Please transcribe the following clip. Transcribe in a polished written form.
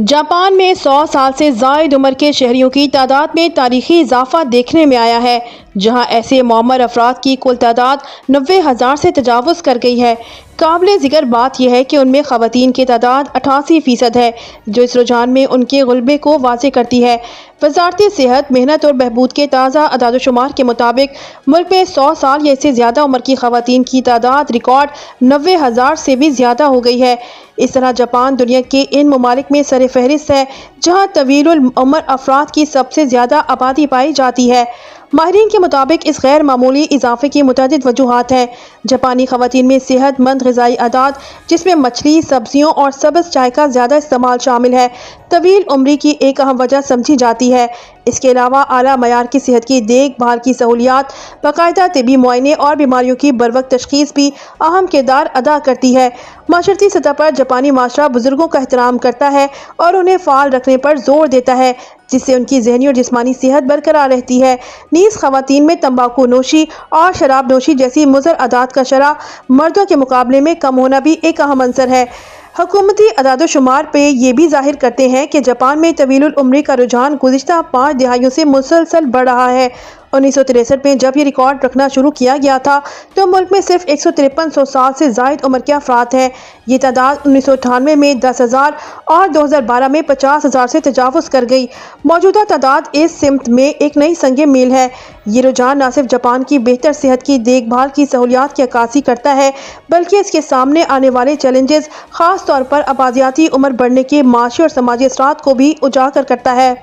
Japan میں 100 سال سے زائد عمر کے شہریوں کی تعداد میں تاریخی اضافہ دیکھنے میں آیا ہے، جہاں ایسے معمر افراد کی کل تعداد 90,000 سے تجاوز کر گئی ہے۔ قابل ذکر بات یہ ہے کہ ان میں خواتین کی تعداد 88% ہے، جو اس رجحان میں ان کے غلبے کو واضح کرتی ہے۔ وزارت صحت، محنت اور بہبود کے تازہ اعداد و شمار کے مطابق ملک میں 100 سال یا اس سے زیادہ عمر کی خواتین کی تعداد ریکارڈ 90,000 سے بھی زیادہ ہو گئی ہے۔ اس طرح جاپان دنیا کے ان ممالک میں سر فہرست ہے جہاں طویل العمر افراد کی سب سے زیادہ آبادی پائی جاتی ہے۔ ماہرین کے مطابق اس غیر معمولی اضافے کی متعدد وجوہات ہیں۔ جاپانی خواتین میں صحت مند غذائی عادات، جس میں مچھلی، سبزیوں اور سبز چائے کا زیادہ استعمال شامل ہے، طویل عمری کی ایک اہم وجہ سمجھی جاتی ہے۔ اس کے علاوہ اعلیٰ معیار کی صحت کی دیکھ بھال کی سہولیات، باقاعدہ طبی معائنے اور بیماریوں کی بروقت تشخیص بھی اہم کردار ادا کرتی ہے۔ معاشرتی سطح پر جاپانی معاشرہ بزرگوں کا احترام کرتا ہے اور انہیں فعال رکھنے پر زور دیتا ہے، جس سے ان کی ذہنی اور جسمانی صحت برقرار رہتی ہے۔ نیز خواتین میں تمباکو نوشی اور شراب نوشی جیسی مضر عادات کا شرح مردوں کے مقابلے میں کم ہونا بھی ایک اہم عنصر ہے۔ حکومتی اعداد و شمار پہ یہ بھی ظاہر کرتے ہیں کہ جاپان میں طویل العمری کا رجحان گزشتہ 5 دہائیوں سے مسلسل بڑھ رہا ہے۔ 1963 میں جب یہ ریکارڈ رکھنا شروع کیا گیا تھا تو ملک میں صرف 153 سال سے زائد عمر کے افراد ہیں۔ یہ تعداد 1998 میں 10,000 اور 2012 میں 50,000 سے تجاوز کر گئی۔ موجودہ تعداد اس سمت میں ایک نئی سنگ میل ہے۔ یہ رجحان نہ صرف جاپان کی بہتر صحت کی دیکھ بھال کی سہولیات کی عکاسی کرتا ہے، بلکہ اس کے سامنے آنے والے چیلنجز، خاص طور پر آبادیاتی عمر بڑھنے کے معاشی اور سماجی اثرات کو بھی اجاگر کرتا ہے۔